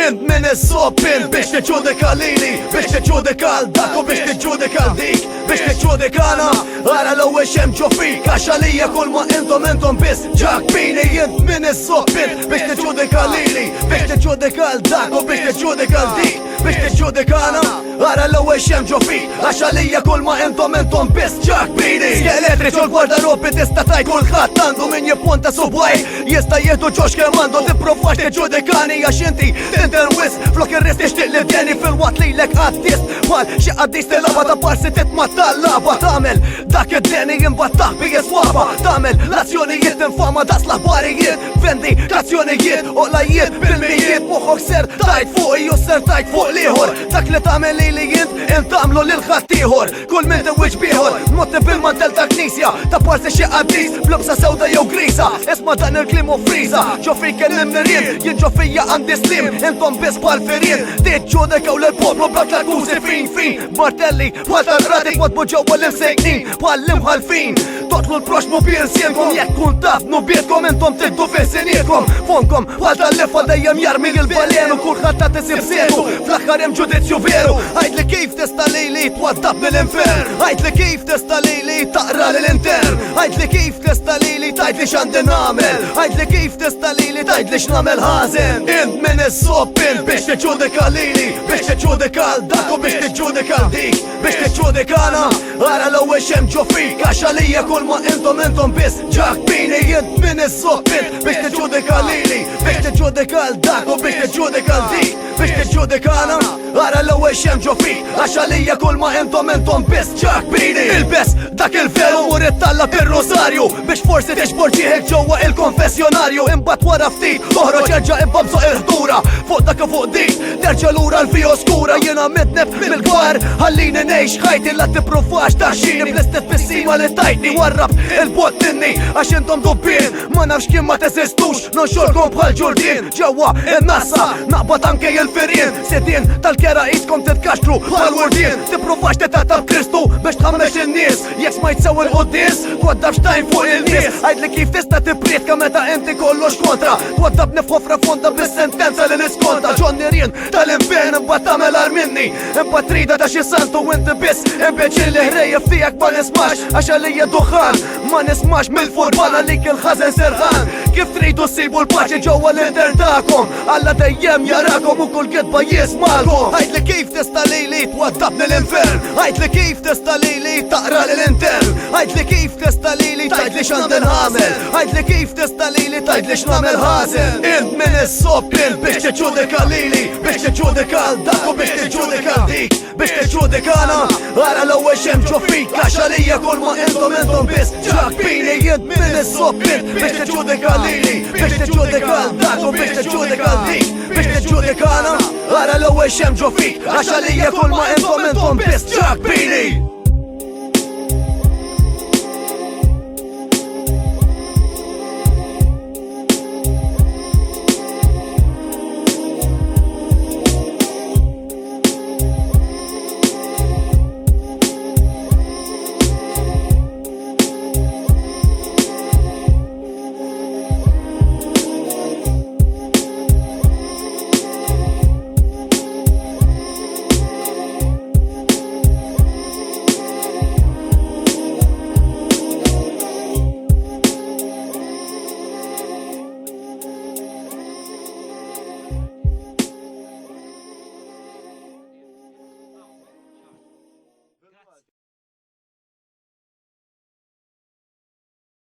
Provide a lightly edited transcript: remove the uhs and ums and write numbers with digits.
Int min is-soppin biex tiġġudika lili, biex tiġġudika l-dak u biex tiġġudika l-dik, biex tiġġudika na għara l-ewwel xemġu fik għax għalija kull ma intom biss ġakbini. Int min is-soppin biex tiġġudika lili, biex tiġġudika l-dak u biex tiġġudika l-dik, biex tiġġudika na għara l-ewwel xemġu fik għax għalija kull ma intom biss ġakbini. Skeletriċ u l-gwardarobi tista' tajt kulħadd għandu min jippunta subwaj jista' jieħdu ġox kemm għandu tipprovax tiġġudikani għax inti tinterwis flok ir-rest tixtieq li tjeni fil-waqt lilek għaddis bħal xi qaddis tilaba ta' parsi titma' tal-laba tagħmel dak id-deni imbattaħ bi jiswaba tagħmel l-azzjonijiet infama daqs l-aħbarijiet vendi kazzjonijiet u lajiet bil-mijiet moħħok ser tajt fuq ju ser tajt fuq liħor dak li tagħmel lili int tagħmlu lil ħaddieħor kull min tiwiġ bieħor motti bil-mantel ta' knisja ta' parsi xi qaddis blubsa sewda jew grisa isma' dan il-klim u friża ġo fik il-nimnirien jien ġo fija għandi slim intom biss bħal-firien tiġġudikaw lill-poplu b'dak l-akkużi fin martelli bħal tal-radi kwadbu ġewwa l-imsejknin bħal-imħalfin totlu l-proxmu b'insienkom jekk kun taf nubietkom intom tiddu fis-sinietkom fonkom bħal tal-lifa dejjem jarmi l-balenu kulħadd ta' tisib sedu fl-aħħar hemm ġudizzju veru għajdli kif tista' lili twaddab mill-infern għajdli kif tista' lili taqra lill-intern għajdli kif tista' lili tgħidli x'għandi nagħmel għajdli kif tista' lili tgħidli x'nagħmel ħażen. Int min is-soppin biex tiġġudika lili, biex tiġġudika l-dak u biex tiġġudika l-dik, biex tiġġudikana għara l-ewwel xemġu fik għax għalija kull ma intom biss ġakbini. Int min is-soppin biex tiġġudika lili, biex tiġġudika l-dak u biex tiġġudika l-dik, biex tiġġudikana għara l-ewwel xemġu fik għax għalija kull ma intom biss ġakbini. Ilbes dak il-veru u rittalla bir-rosarju biex forsi tiġbor ġieħek ġewwa il-konfessjonarju imbagħad wara ftit oħroġ jerġa' ibbabżu il-ħdura fuq dak fuq dik nerġa' lura l-fi oskura jiena mitnef mill-gwar ħallini ngħix ħajti la tippruvax taħxini bl-istet bis-sima li tajtni warrab il-bot minni għax intom dubbien ma nafx kien ma teżistux nonxolkom bħal ġurdien ġewwa in-nassa naqbad anke il-firien sedien tal-kera iskom titkaxtru bħal wurdien tippruvax titatab Kristu biex tħammex in-nies jekk smajt sew il-qudies twaddab xtajn fuq il-nies għajdli kif tista' tipprietka meta inti kollox kontra twaddab nifħofra fonda bis-sentenza li niskonta ġonnirien tal-infern imbagħad tagħmel ar minni imbagħad trida ta' xi santu inti biss imbeċilli ħrejjef tiegħek ma nismax għax għalija duħan ma nismax mill-furbana lik il-ħażen serħan kif tridu ssibu l-paċi ġewwa l-intern tagħkom Alla dejjem jarakom u kull kitba jismalkom għajdli kif tista' lili twaddabni l-infern għajdli kif tista' lili taqra l-intern għajdli kif tista' lili tgħidli x'għandi nagħmel għajdli kif tista' lili tgħidli x'nagħmel ħażen. Int min is-soppin biex tiġġudika lili, biex tiġġudika l-dak u biex tiġġudika l-dik, biex tiġġudikana għara l-ewwel xemġu fik għax għalija kull ma intom biss ġakbini. Int min is-soppin biex tiġġudika lili, biex tiġġudika l-dak u biex tiġġudika l-dik, biex tiġġudikana għara l-ewwel xemġu fik għax għalija kull ma intom biss ġakbini.